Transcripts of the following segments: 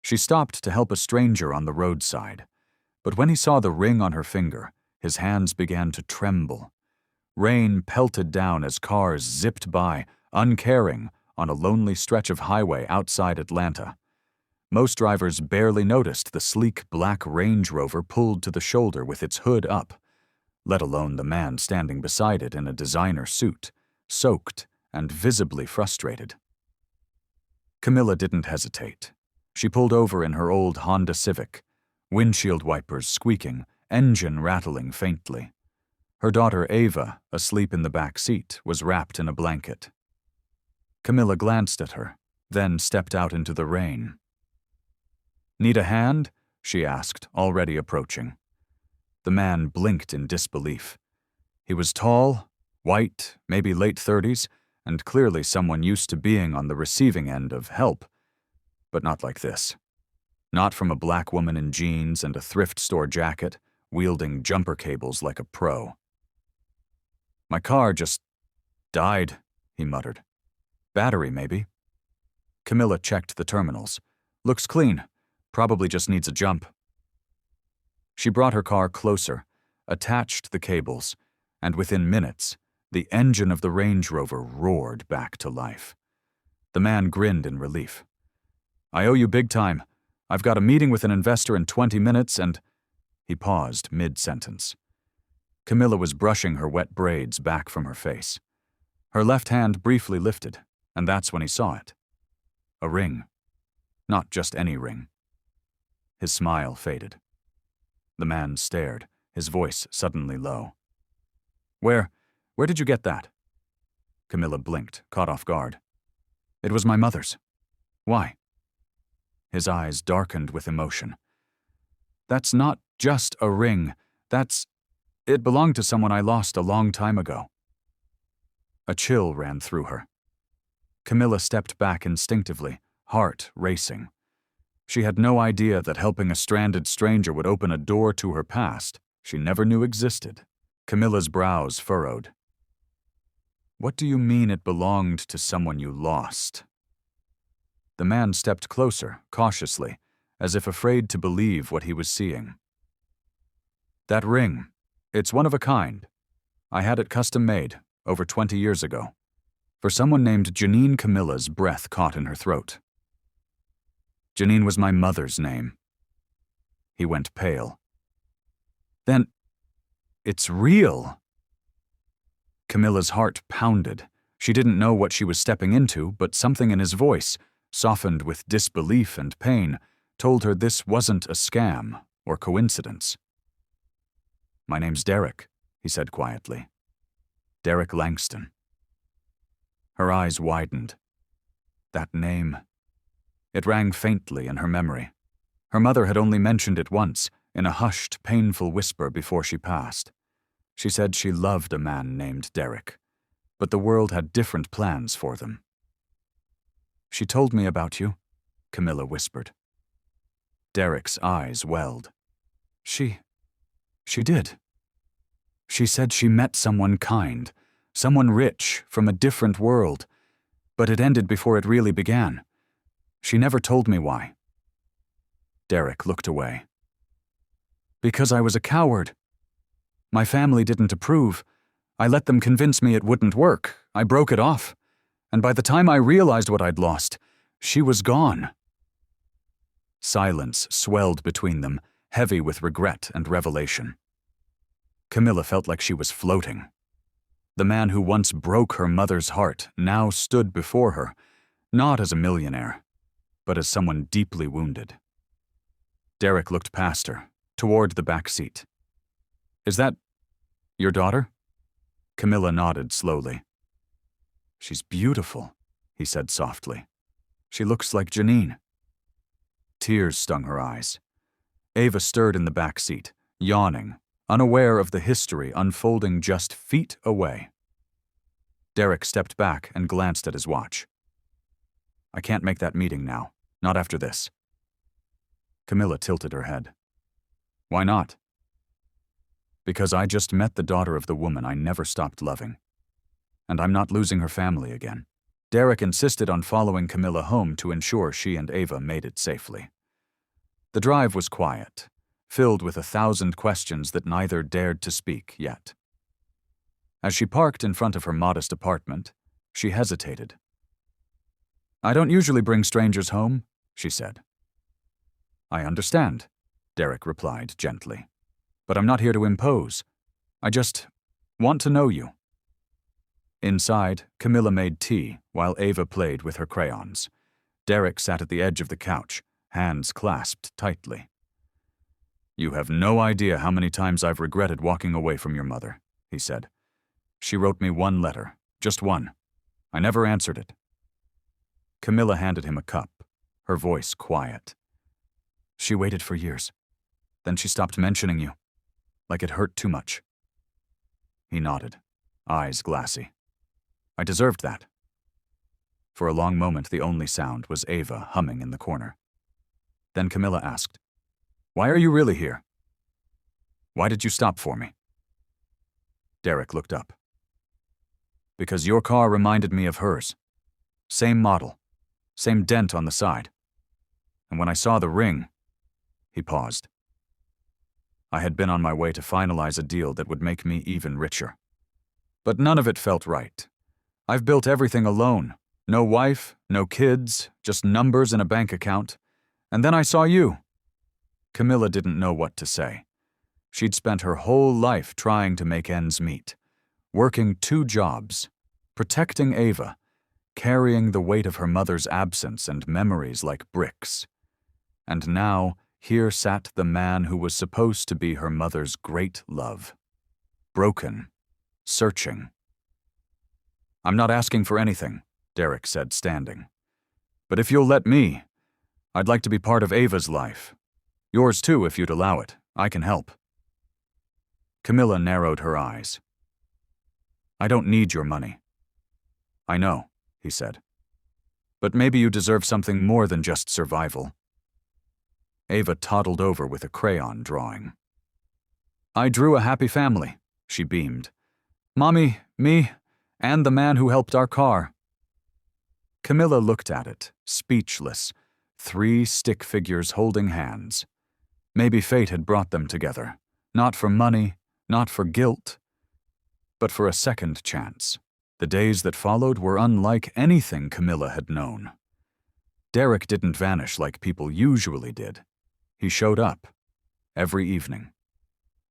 She stopped to help a stranger on the roadside, but when he saw the ring on her finger, his hands began to tremble. Rain pelted down as cars zipped by, uncaring, on a lonely stretch of highway outside Atlanta. Most drivers barely noticed the sleek black Range Rover pulled to the shoulder with its hood up, let alone the man standing beside it in a designer suit, soaked and visibly frustrated. Camilla didn't hesitate. She pulled over in her old Honda Civic, windshield wipers squeaking, engine rattling faintly. Her daughter Ava, asleep in the back seat, was wrapped in a blanket. Camilla glanced at her, then stepped out into the rain. "Need a hand?" she asked, already approaching. The man blinked in disbelief. He was tall, white, maybe late 30s, and clearly someone used to being on the receiving end of help. But not like this. Not from a black woman in jeans and a thrift store jacket, wielding jumper cables like a pro. "My car just died," he muttered. "Battery, maybe." Camilla checked the terminals. "Looks clean. Probably just needs a jump." She brought her car closer, attached the cables, and within minutes, the engine of the Range Rover roared back to life. The man grinned in relief. "I owe you big time. I've got a meeting with an investor in 20 minutes and—" He paused mid-sentence. Camilla was brushing her wet braids back from her face. Her left hand briefly lifted, and that's when he saw it. A ring. Not just any ring. His smile faded. The man stared, his voice suddenly low. Where did you get that?" Camilla blinked, caught off guard. "It was my mother's." "Why?" His eyes darkened with emotion. "That's not just a ring. It belonged to someone I lost a long time ago." A chill ran through her. Camilla stepped back instinctively, heart racing. She had no idea that helping a stranded stranger would open a door to her past she never knew existed. Camilla's brows furrowed. "What do you mean it belonged to someone you lost?" The man stepped closer, cautiously, as if afraid to believe what he was seeing. "That ring. It's one of a kind. I had it custom-made, over 20 years ago. For someone named Janine." Camilla's breath caught in her throat. "Janine was my mother's name." He went pale. "Then, it's real." Camilla's heart pounded. She didn't know what she was stepping into, but something in his voice, softened with disbelief and pain, told her this wasn't a scam or coincidence. "My name's Derek," he said quietly. "Derek Langston." Her eyes widened. That name. It rang faintly in her memory. Her mother had only mentioned it once, in a hushed, painful whisper before she passed. She said she loved a man named Derek, but the world had different plans for them. "She told me about you," Camilla whispered. Derek's eyes welled. She did. She said she met someone kind, someone rich, from a different world, but it ended before it really began. She never told me why." Derek looked away. "Because I was a coward. My family didn't approve. I let them convince me it wouldn't work. I broke it off. And by the time I realized what I'd lost, she was gone." Silence swelled between them, heavy with regret and revelation. Camilla felt like she was floating. The man who once broke her mother's heart now stood before her, not as a millionaire, but as someone deeply wounded. Derek looked past her, toward the back seat. "Is that your daughter?" Camilla nodded slowly. "She's beautiful," he said softly. "She looks like Janine." Tears stung her eyes. Ava stirred in the back seat, yawning, unaware of the history unfolding just feet away. Derek stepped back and glanced at his watch. "I can't make that meeting now, not after this." Camilla tilted her head. "Why not?" "Because I just met the daughter of the woman I never stopped loving. And I'm not losing her family again." Derek insisted on following Camilla home to ensure she and Ava made it safely. The drive was quiet, filled with 1,000 questions that neither dared to speak yet. As she parked in front of her modest apartment, she hesitated. "I don't usually bring strangers home," she said. "I understand," Derek replied gently. "But I'm not here to impose. I just want to know you." Inside, Camilla made tea while Ava played with her crayons. Derek sat at the edge of the couch, hands clasped tightly. "You have no idea how many times I've regretted walking away from your mother," he said. "She wrote me one letter, just one. I never answered it." Camilla handed him a cup, her voice quiet. "She waited for years. Then she stopped mentioning you, like it hurt too much." He nodded, eyes glassy. "I deserved that." For a long moment, the only sound was Ava humming in the corner. Then Camilla asked, "Why are you really here? Why did you stop for me?" Derek looked up. "Because your car reminded me of hers. Same model, same dent on the side. And when I saw the ring," he paused. "I had been on my way to finalize a deal that would make me even richer. But none of it felt right. I've built everything alone. No wife, no kids, just numbers in a bank account. And then I saw you." Camilla didn't know what to say. She'd spent her whole life trying to make ends meet, working 2 jobs, protecting Ava, carrying the weight of her mother's absence and memories like bricks. And now, here sat the man who was supposed to be her mother's great love. Broken, searching. "I'm not asking for anything," Derek said, standing. "But if you'll let me, I'd like to be part of Ava's life. Yours too, if you'd allow it. I can help." Camilla narrowed her eyes. "I don't need your money." "I know," he said. "But maybe you deserve something more than just survival." Ava toddled over with a crayon drawing. "I drew a happy family," she beamed. "Mommy, me, and the man who helped our car." Camilla looked at it, speechless, 3 stick figures holding hands. Maybe fate had brought them together, not for money, not for guilt, but for a second chance. The days that followed were unlike anything Camilla had known. Derek didn't vanish like people usually did. He showed up, every evening.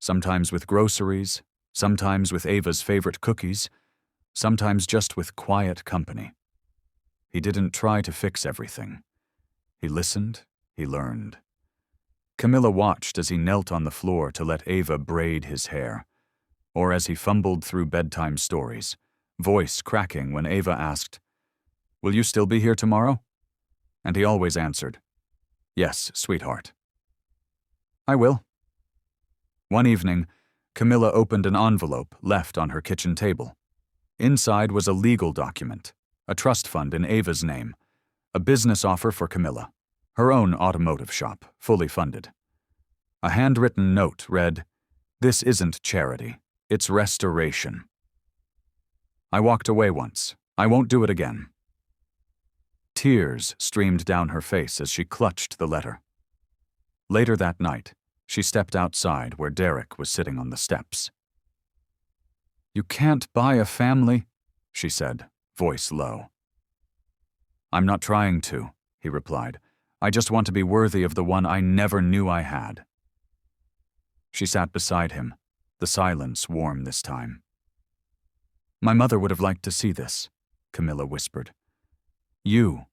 Sometimes with groceries, sometimes with Ava's favorite cookies, sometimes just with quiet company. He didn't try to fix everything. He listened, he learned. Camilla watched as he knelt on the floor to let Ava braid his hair, or as he fumbled through bedtime stories, voice cracking when Ava asked, "Will you still be here tomorrow?" And he always answered, "Yes, sweetheart." "I will." One evening, Camilla opened an envelope left on her kitchen table. Inside was a legal document, a trust fund in Ava's name, a business offer for Camilla, her own automotive shop, fully funded. A handwritten note read, "This isn't charity, it's restoration." "I walked away once. I won't do it again." Tears streamed down her face as she clutched the letter. Later that night, she stepped outside where Derek was sitting on the steps. "You can't buy a family," she said, voice low. "I'm not trying to," he replied. "I just want to be worthy of the one I never knew I had." She sat beside him, the silence warm this time. "My mother would have liked to see this," Camilla whispered. "You.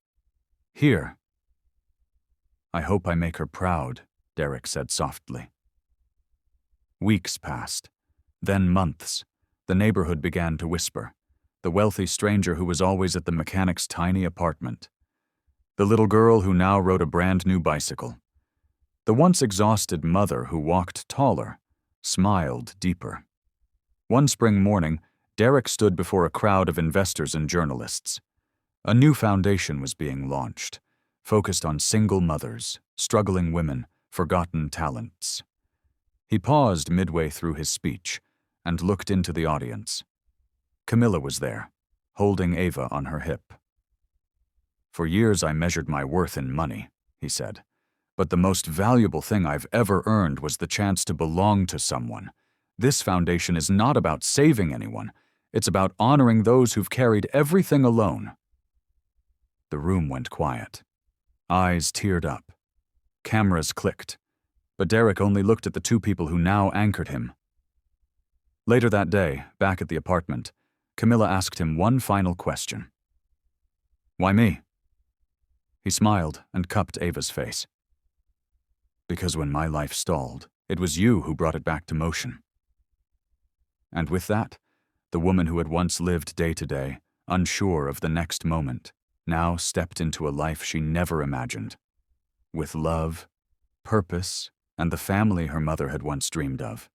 Here." "I hope I make her proud," Derek said softly. Weeks passed, then months. The neighborhood began to whisper. The wealthy stranger who was always at the mechanic's tiny apartment. The little girl who now rode a brand new bicycle. The once exhausted mother who walked taller, smiled deeper. One spring morning, Derek stood before a crowd of investors and journalists. A new foundation was being launched, focused on single mothers, struggling women, forgotten talents. He paused midway through his speech and looked into the audience. Camilla was there, holding Ava on her hip. "For years I measured my worth in money," he said. But the most valuable thing I've ever earned was the chance to belong to someone. This foundation is not about saving anyone. It's about honoring those who've carried everything alone." The room went quiet. Eyes teared up. Cameras clicked. But Derek only looked at the two people who now anchored him. Later that day, back at the apartment, Camilla asked him one final question. "Why me?" He smiled and cupped Ava's face. "Because when my life stalled, it was you who brought it back to motion." And with that, the woman who had once lived day to day, unsure of the next moment, now stepped into a life she never imagined. With love, purpose, and the family her mother had once dreamed of.